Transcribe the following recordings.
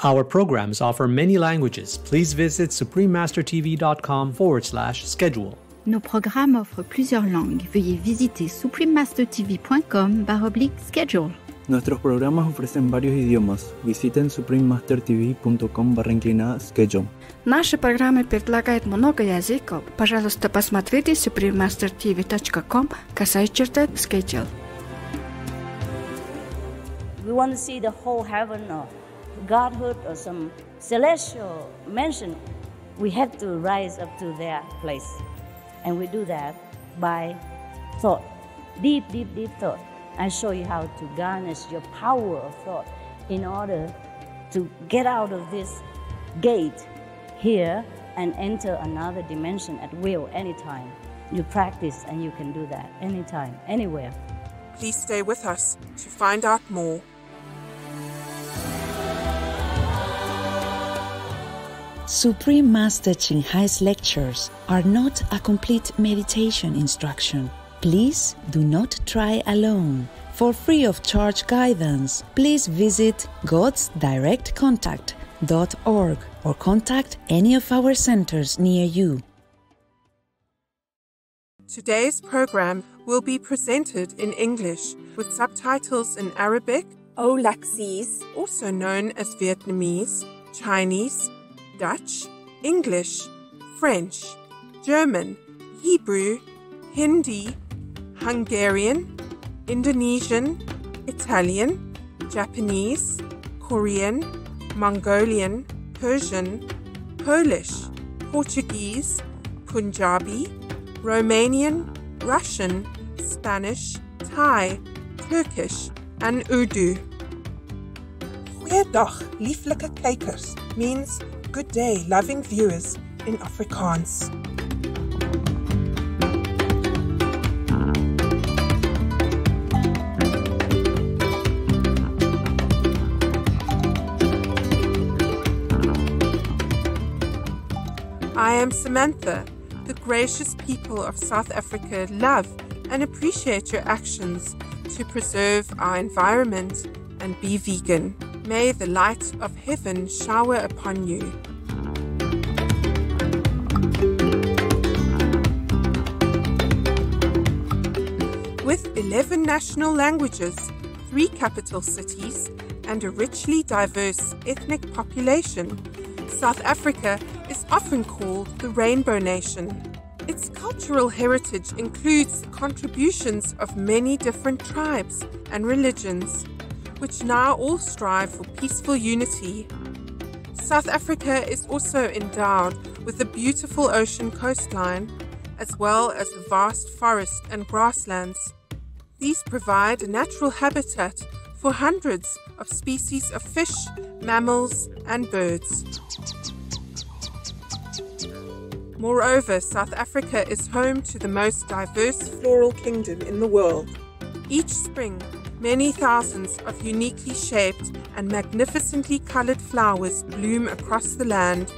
Our programs offer many languages. Please visit suprememastertv.com/schedule. Nos programmes offrent plusieurs langues. Veuillez visiter suprememastertv.com/schedule. Nuestros programas ofrecen varios idiomas. Visiten suprememastertv.com/schedule. Наши программы предлагают много языков. Пожалуйста, посмотрите suprememastertv.com/schedule. We want to see the whole heaven or Godhood or some celestial mansion. We have to rise up to their place. And we do that by thought, deep thought. I show you how to garnish your power of thought in order to get out of this gate here and enter another dimension at will anytime. You practice and you can do that anytime, anywhere. Please stay with us to find out more. Supreme Master Ching Hai's lectures are not a complete meditation instruction. Please do not try alone. For free of charge guidance, please visit godsdirectcontact.org or contact any of our centers near you. Today's program will be presented in English with subtitles in Arabic, Olaxese, also known as Vietnamese, Chinese, Dutch, English, French, German, Hebrew, Hindi, Hungarian, Indonesian, Italian, Japanese, Korean, Mongolian, Persian, Polish, Portuguese, Punjabi, Romanian, Russian, Spanish, Thai, Turkish, and Urdu. Goeiedag, lieflike kykers means good day, loving viewers in Afrikaans. I am Samantha. The gracious people of South Africa love and appreciate your actions to preserve our environment and be vegan. May the light of heaven shower upon you. With 11 national languages, 3 capital cities, and a richly diverse ethnic population, South Africa is often called the Rainbow Nation. Its cultural heritage includes the contributions of many different tribes and religions, which now all strive for peaceful unity. South Africa is also endowed with a beautiful ocean coastline, as well as a vast forest and grasslands. These provide a natural habitat for hundreds of species of fish, mammals, and birds. Moreover, South Africa is home to the most diverse floral kingdom in the world. Each spring, many thousands of uniquely shaped and magnificently colored flowers bloom across the land.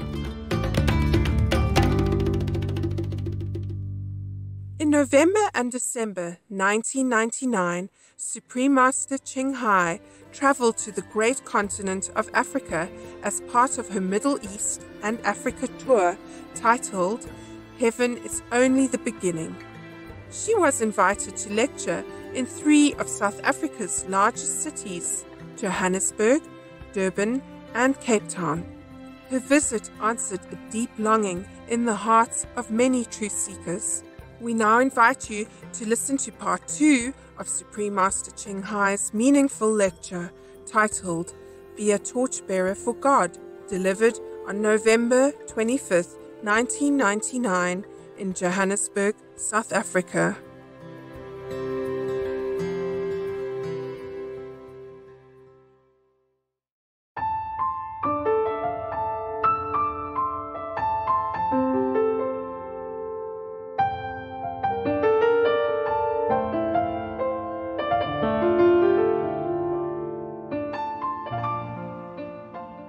In November and December 1999, Supreme Master Ching Hai traveled to the great continent of Africa as part of her Middle East and Africa tour titled Heaven is Only the Beginning. She was invited to lecture in 3 of South Africa's largest cities, Johannesburg, Durban, and Cape Town. Her visit answered a deep longing in the hearts of many truth seekers. We now invite you to listen to part 2 of Supreme Master Ching Hai's meaningful lecture titled Be a Torchbearer for God, delivered on November 25th, 1999 in Johannesburg, South Africa.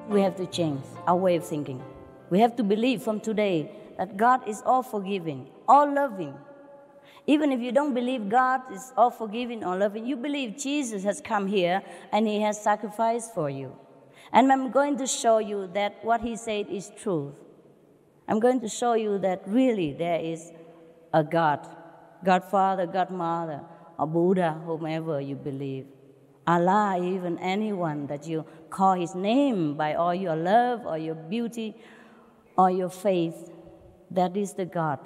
We have to change our way of thinking. We have to believe from today that God is all forgiving, all loving. Even if you don't believe God is all forgiving or loving, you believe Jesus has come here and He has sacrificed for you. And I'm going to show you that what he said is truth. I'm going to show you that really there is a God, God Father, God Mother, or Buddha, whomever you believe. Allah, even anyone that you call his name by all your love or your beauty or your faith, that is the God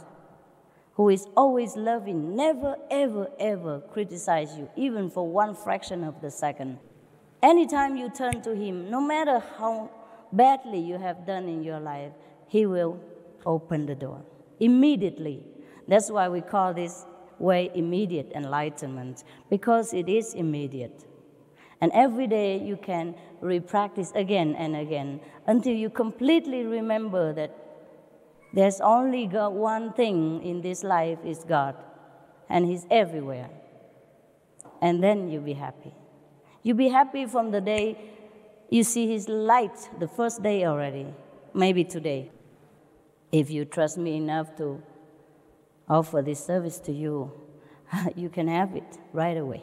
who is always loving, never, ever, ever criticize you, even for one fraction of the second. Anytime you turn to him, no matter how badly you have done in your life, he will open the door immediately. That's why we call this way immediate enlightenment, because it is immediate. And every day you can re-practice again and again until you completely remember that there's only God, one thing in this life is God, and he's everywhere. And then you'll be happy. You'll be happy from the day you see his light, the first day already, maybe today. If you trust me enough to offer this service to you, you can have it right away,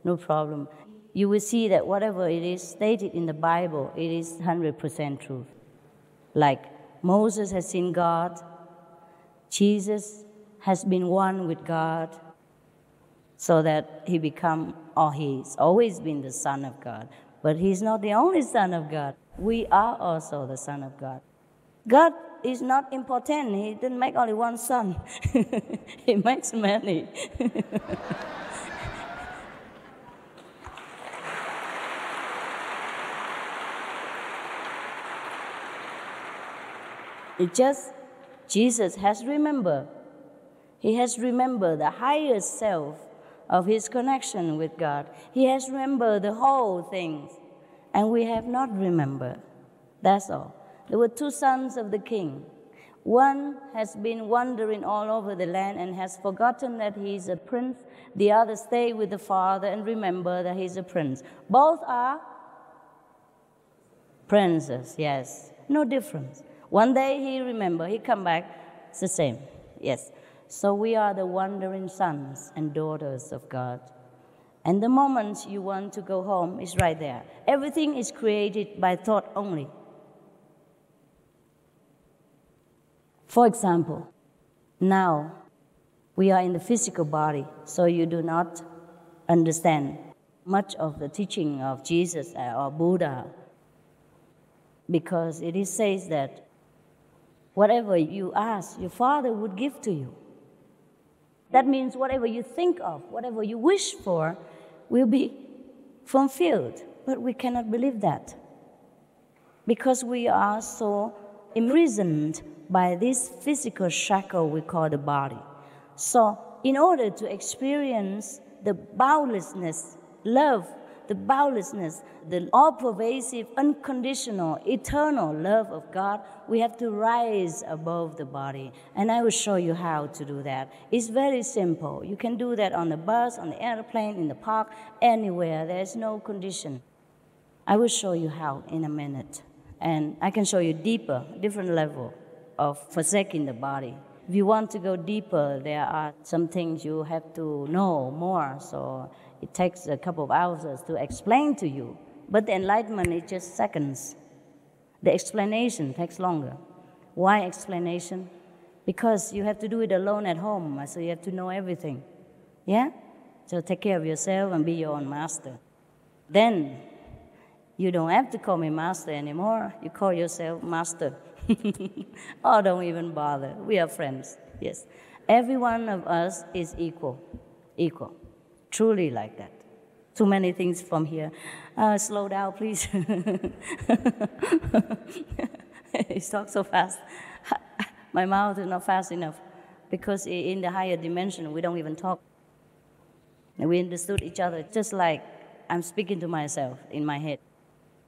no problem. You will see that whatever it is stated in the Bible, it is 100% truth. Like Moses has seen God, Jesus has been one with God, so that he become, or he's always been the Son of God. But he's not the only Son of God. We are also the Son of God. God is not important. He didn't make only one son. He makes many. It just, Jesus has remembered. He has remembered the highest self of his connection with God. He has remembered the whole thing, and we have not remembered. That's all. There were two sons of the king. One has been wandering all over the land and has forgotten that he is a prince. The other stayed with the father and remember that he's a prince. Both are princes, yes, no difference. One day he remember, he come back, it's the same, yes. So we are the wandering sons and daughters of God. And the moment you want to go home is right there. Everything is created by thought only. For example, now we are in the physical body, so you do not understand much of the teaching of Jesus or Buddha, because it is says that whatever you ask, your Father would give to you. That means whatever you think of, whatever you wish for, will be fulfilled. But we cannot believe that, because we are so imprisoned by this physical shackle we call the body. So in order to experience the boundlessness, love, the boundlessness, the all-pervasive, unconditional, eternal love of God, we have to rise above the body. And I will show you how to do that. It's very simple. You can do that on the bus, on the airplane, in the park, anywhere. There's no condition. I will show you how in a minute. And I can show you deeper, different level of forsaking the body. If you want to go deeper, there are some things you have to know more. So it takes a couple of hours to explain to you. But the enlightenment is just seconds. The explanation takes longer. Why explanation? Because you have to do it alone at home, so you have to know everything. Yeah? So take care of yourself and be your own master. Then you don't have to call me master anymore. You call yourself master. Oh, don't even bother. We are friends. Yes. Every one of us is equal. Equal. Truly like that. Too many things from here. Slow down, please. He talks so fast. My mouth is not fast enough, because in the higher dimension, we don't even talk. And we understood each other just like I'm speaking to myself in my head.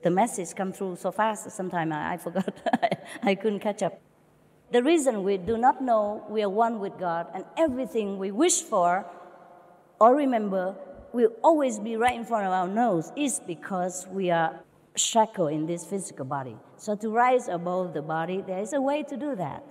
The message comes through so fast, sometimes I forgot. I couldn't catch up. The reason we do not know we are one with God, and everything we wish for or remember will always be right in front of our nose, is because we are shackled in this physical body. So to rise above the body, there is a way to do that.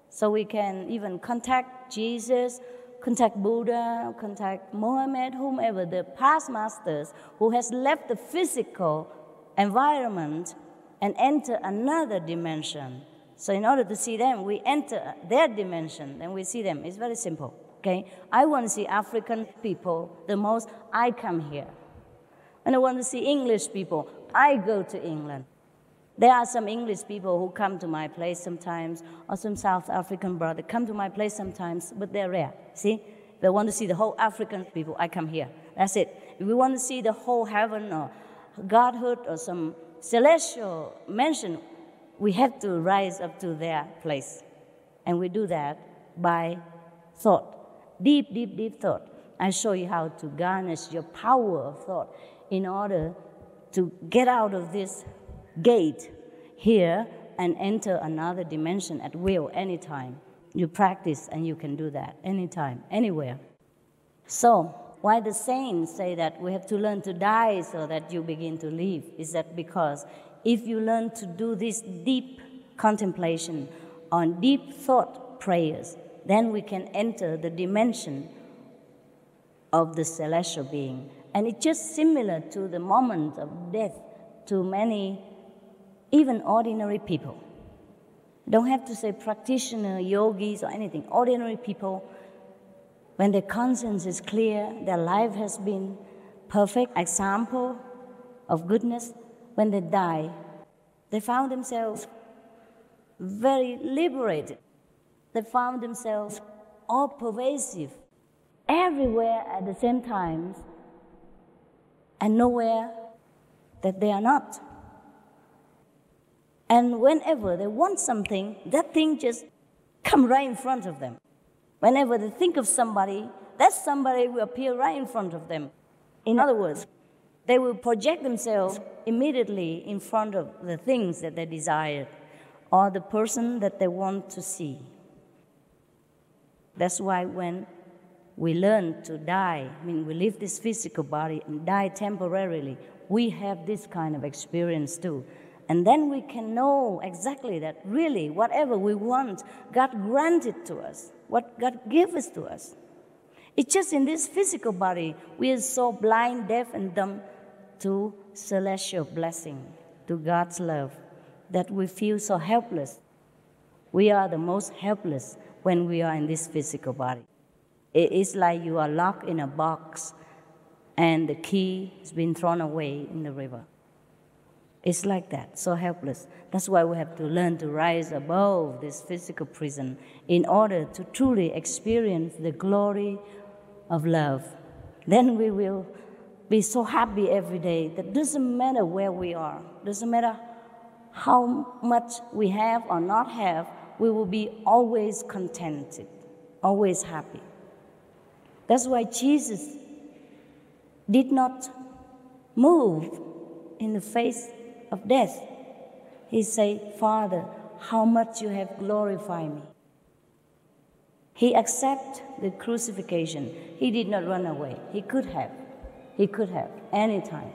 So we can even contact Jesus, contact Buddha, contact Mohammed, whomever, the past masters who has left the physical environment and enter another dimension. So in order to see them, we enter their dimension, then we see them. It's very simple, okay? I want to see African people the most, I come here. When I want to see English people, I go to England. There are some English people who come to my place sometimes, or some South African brother come to my place sometimes, but they're rare, see? If I want to see the whole African people, I come here. That's it. If we want to see the whole heaven or Godhood or some celestial mansion, we have to rise up to their place. And we do that by thought, deep, deep, deep thought. I show you how to garnish your power of thought in order to get out of this gate here and enter another dimension at will, anytime. You practice and you can do that anytime, anywhere. So, why the saints say that we have to learn to die so that you begin to live? Is that because if you learn to do this deep contemplation on deep thought prayers, then we can enter the dimension of the celestial being. And it's just similar to the moment of death to many, even ordinary people. Don't have to say practitioner, yogis, or anything. Ordinary people, when their conscience is clear, their life has been perfect example of goodness, when they die, they found themselves very liberated. They found themselves all pervasive, everywhere at the same time, and nowhere that they are not. And whenever they want something, that thing just comes right in front of them. Whenever they think of somebody, that somebody will appear right in front of them. In other words, they will project themselves immediately in front of the things that they desire or the person that they want to see. That's why when we learn to die, I mean, we leave this physical body and die temporarily, we have this kind of experience too. And then we can know exactly that really whatever we want, God granted to us, what God gave us to us. It's just in this physical body, we are so blind, deaf, and dumb to celestial blessing, to God's love, that we feel so helpless. We are the most helpless when we are in this physical body. It is like you are locked in a box and the key has been thrown away in the river. It's like that, so helpless. That's why we have to learn to rise above this physical prison in order to truly experience the glory of love. Then we will be so happy every day that doesn't matter where we are, doesn't matter how much we have or not have, we will be always contented, always happy. That's why Jesus did not move in the face of death. He said, Father, how much you have glorified me. He accepted the crucifixion. He did not run away. He could have. He could have, anytime.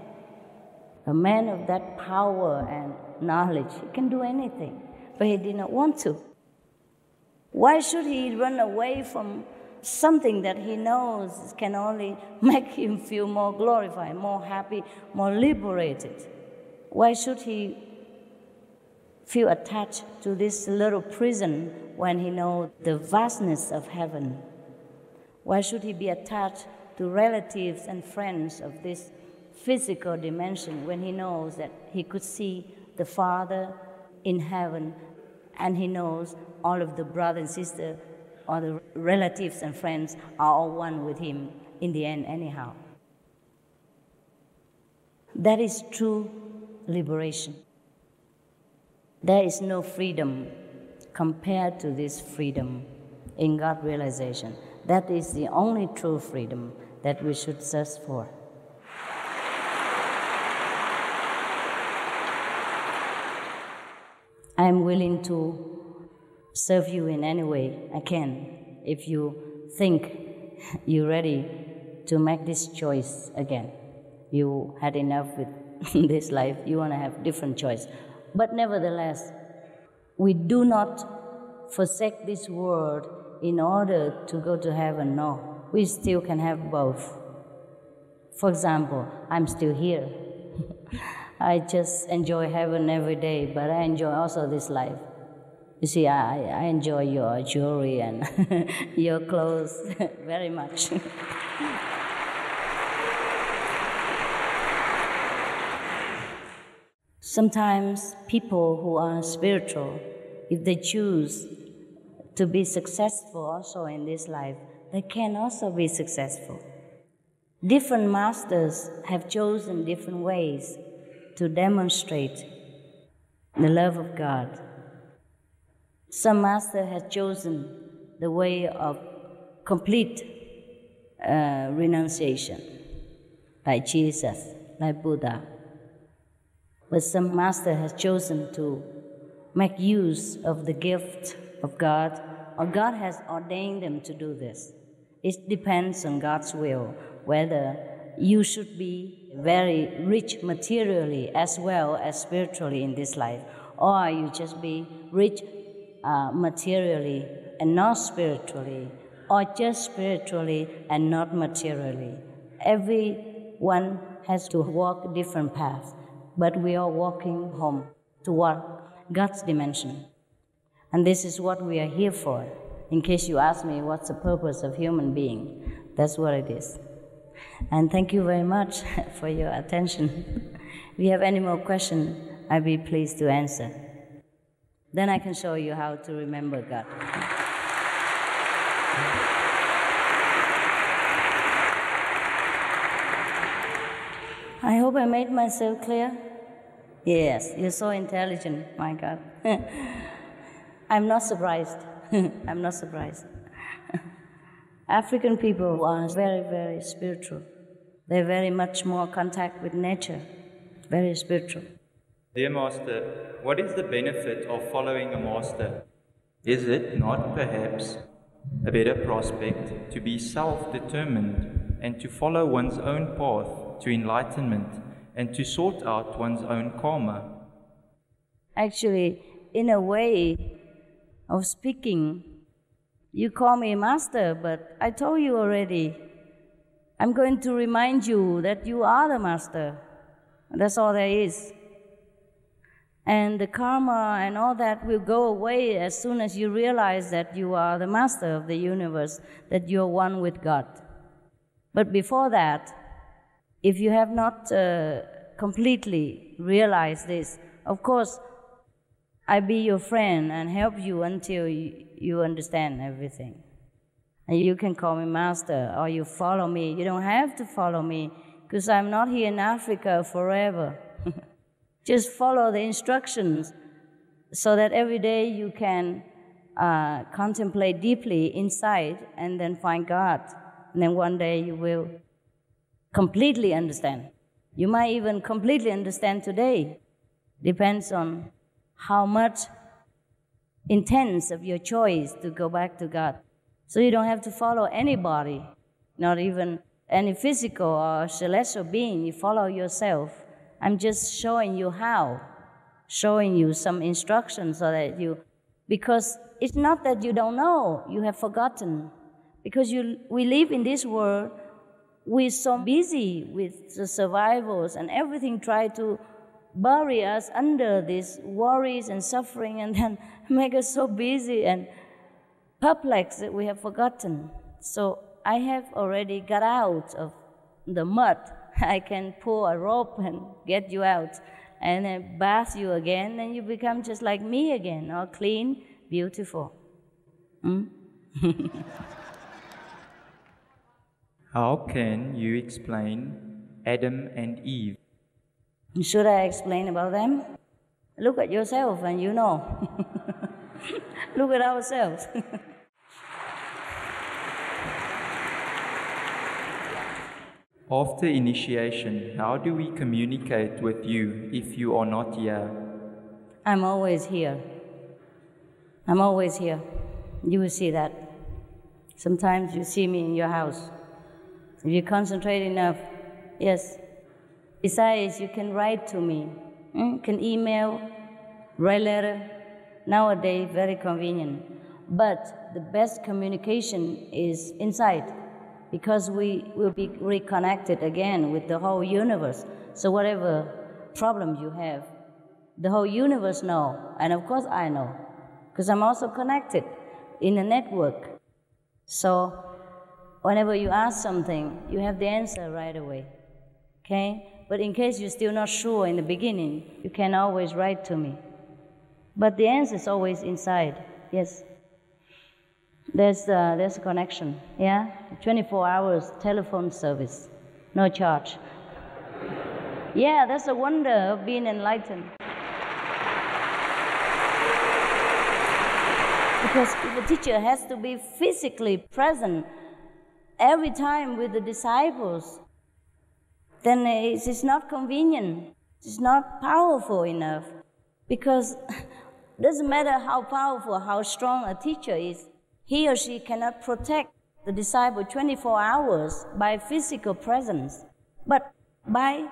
A man of that power and knowledge, he can do anything, but he did not want to. Why should he run away from something that he knows can only make him feel more glorified, more happy, more liberated? Why should he feel attached to this little prison when he knows the vastness of heaven? Why should he be attached to relatives and friends of this physical dimension when he knows that he could see the Father in heaven and he knows all of the brothers and sisters or the relatives and friends are all one with him in the end anyhow? That is true liberation. There is no freedom compared to this freedom in God realization. That is the only true freedom that we should search for. I am willing to serve you in any way I can if you think you're ready to make this choice again. You had enough with this life, you want to have different choice. But nevertheless, we do not forsake this world in order to go to heaven. No, we still can have both. For example, I'm still here. I just enjoy heaven every day, but I enjoy also this life. You see, I enjoy your jewelry and your clothes very much. Sometimes people who are spiritual, if they choose to be successful also in this life, they can also be successful. Different masters have chosen different ways to demonstrate the love of God. Some master has chosen the way of complete renunciation, like Jesus, like Buddha. But some master has chosen to make use of the gift of God, or God has ordained them to do this. It depends on God's will, whether you should be very rich materially as well as spiritually in this life, or you just be rich materially and not spiritually, or just spiritually and not materially. Everyone has to walk different paths, but we are walking home toward God's dimension. And this is what we are here for. In case you ask me what's the purpose of human being, that's what it is. And thank you very much for your attention. If you have any more questions, I'd be pleased to answer. Then I can show you how to remember God. I hope I made myself clear. Yes, you're so intelligent, my God. I'm not surprised. I'm not surprised. African people are very, very spiritual. They're very much more contact with nature, very spiritual. Dear Master, what is the benefit of following a master? Is it not perhaps a better prospect to be self-determined and to follow one's own path to enlightenment and to sort out one's own karma? Actually, in a way of speaking, you call me master, but I told you already, I'm going to remind you that you are the master. That's all there is. And the karma and all that will go away as soon as you realize that you are the master of the universe, that you're one with God. But before that, if you have not completely realized this, of course, I be your friend and help you until you understand everything. And you can call me master or you follow me. You don't have to follow me because I'm not here in Africa forever. Just follow the instructions so that every day you can contemplate deeply inside and then find God. And then one day you will completely understand. You might even completely understand today. Depends on how much intense of your choice to go back to God. So you don't have to follow anybody, not even any physical or celestial being. You follow yourself. I'm just showing you how, showing you some instructions so that you, because it's not that you don't know, you have forgotten. Because we live in this world, we're so busy with the survivals and everything try to bury us under these worries and suffering and then make us so busy and perplexed that we have forgotten. So I have already got out of the mud. I can pull a rope and get you out and then bath you again and you become just like me again, all clean, beautiful. How can you explain Adam and Eve? Should I explain about them? Look at yourself and you know. Look at ourselves. After initiation, how do we communicate with you if you are not here? I'm always here. I'm always here. You will see that. Sometimes you see me in your house. If you concentrate enough, yes. Besides, you can write to me, can email, write letter. Nowadays, very convenient. But the best communication is inside, because we will be reconnected again with the whole universe. So whatever problem you have. The whole universe knows, and of course I know, because I'm also connected in a network. So whenever you ask something, you have the answer right away, okay? But in case you're still not sure in the beginning, you can always write to me. But the answer is always inside, yes. There's a connection, yeah? 24 hours telephone service, no charge. Yeah, that's a wonder of being enlightened. Because the teacher has to be physically present every time with the disciples, then it's not convenient, it's not powerful enough. Because it doesn't matter how powerful, how strong a teacher is, he or she cannot protect the disciple 24 hours by physical presence, but by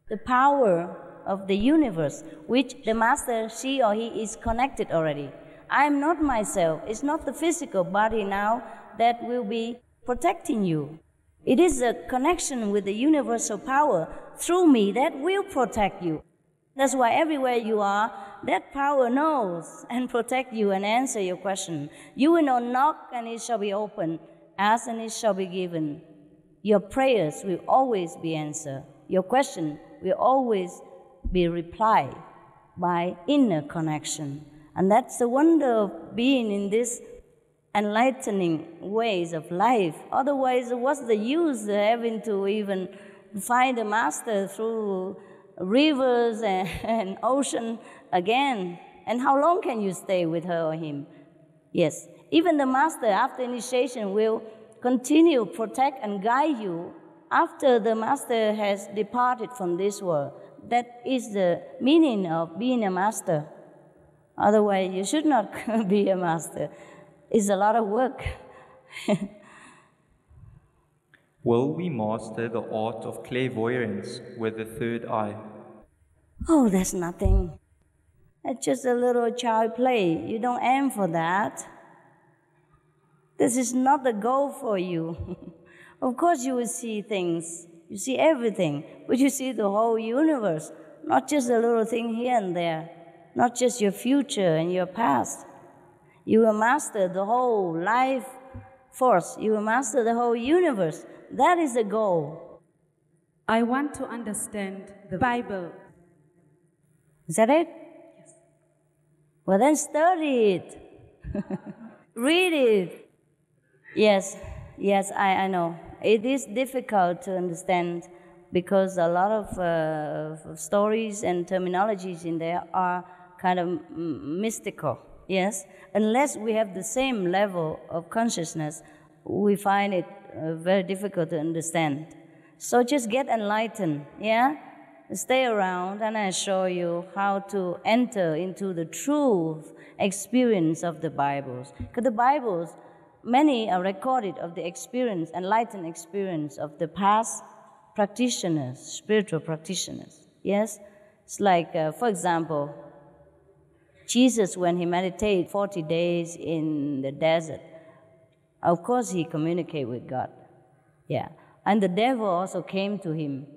the power of the universe, which the master, she or he, is connected already. I am not myself. It's not the physical body now that will be protecting you. It is a connection with the universal power through me that will protect you. That's why everywhere you are, that power knows and protect you and answer your question. You will not knock and it shall be opened, ask and it shall be given. Your prayers will always be answered. Your question will always be replied by inner connection. And that's the wonder of being in this enlightening ways of life. Otherwise, what's the use of having to even find a master through rivers and ocean again? And how long can you stay with her or him? Yes, even the master after initiation will continue, protect and guide you after the master has departed from this world. That is the meaning of being a master. Otherwise, you should not be a master. It's a lot of work. Will we master the art of clairvoyance with the third eye? Oh, that's nothing. That's just a little child play. You don't aim for that. This is not the goal for you. Of course you will see things. You see everything. But you see the whole universe. Not just a little thing here and there. Not just your future and your past. You will master the whole life force. You will master the whole universe. That is the goal. I want to understand the Bible. Is that it? Yes. Well, then study it. Read it. Yes, I know. It is difficult to understand because a lot of stories and terminologies in there are kind of mystical, yes? Unless we have the same level of consciousness, we find it very difficult to understand. So just get enlightened, yeah? Stay around and I show you how to enter into the true experience of the Bibles. Because the Bibles, many are recorded of the experience, enlightened experience of the past practitioners, spiritual practitioners, yes? It's like, for example, Jesus, when he meditated 40 days in the desert, of course he communicated with God. Yeah. And the devil also came to him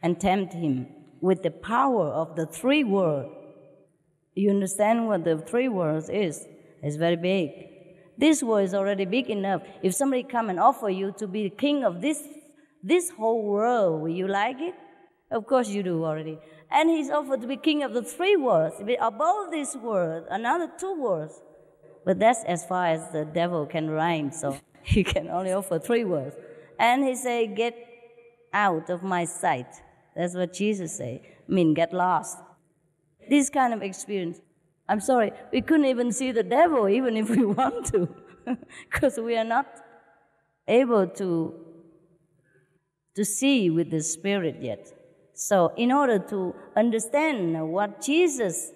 and tempted him with the power of the three words. You understand what the three words is? It's very big. This word is already big enough. If somebody come and offer you to be the king of this whole world, will you like it? Of course you do already. And he's offered to be king of the three words. Above this word, another two words. But that's as far as the devil can rhyme, so he can only offer three words. And he said, get out of my sight. That's what Jesus said. I mean, get lost. This kind of experience. I'm sorry, we couldn't even see the devil even if we want to. Because we are not able to see with the spirit yet. So in order to understand what Jesus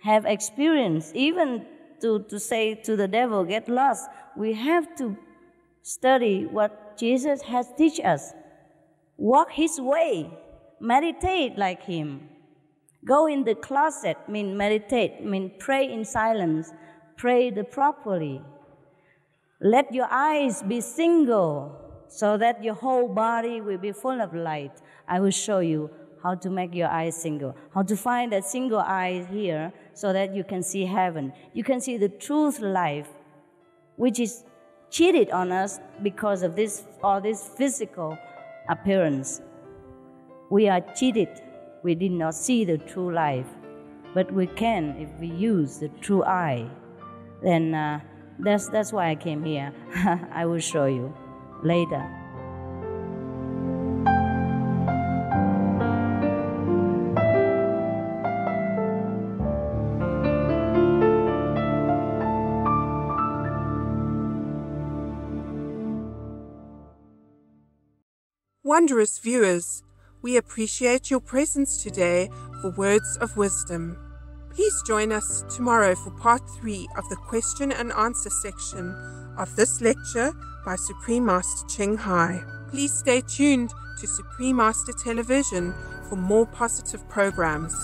have experienced, even to say to the devil, get lost, we have to study what Jesus has teach us. Walk his way, meditate like him. Go in the closet, mean meditate, mean pray in silence, pray properly. Let your eyes be single so that your whole body will be full of light. I will show you how to make your eyes single, how to find that single eye here so that you can see heaven. You can see the truth life, which is cheated on us because of all this physical appearance. We are cheated. We did not see the true life. But we can if we use the true eye. Then that's why I came here. I will show you later. Wondrous viewers, we appreciate your presence today for Words of Wisdom. Please join us tomorrow for part 3 of the question and answer section of this lecture by Supreme Master Ching Hai. Please stay tuned to Supreme Master Television for more positive programs.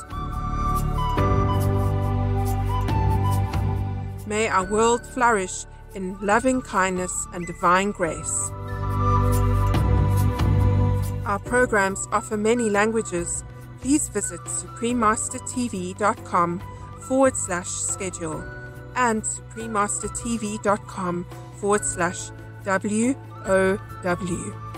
May our world flourish in loving kindness and divine grace. Our programs offer many languages. Please visit suprememastertv.com/schedule and suprememastertv.com/WOW.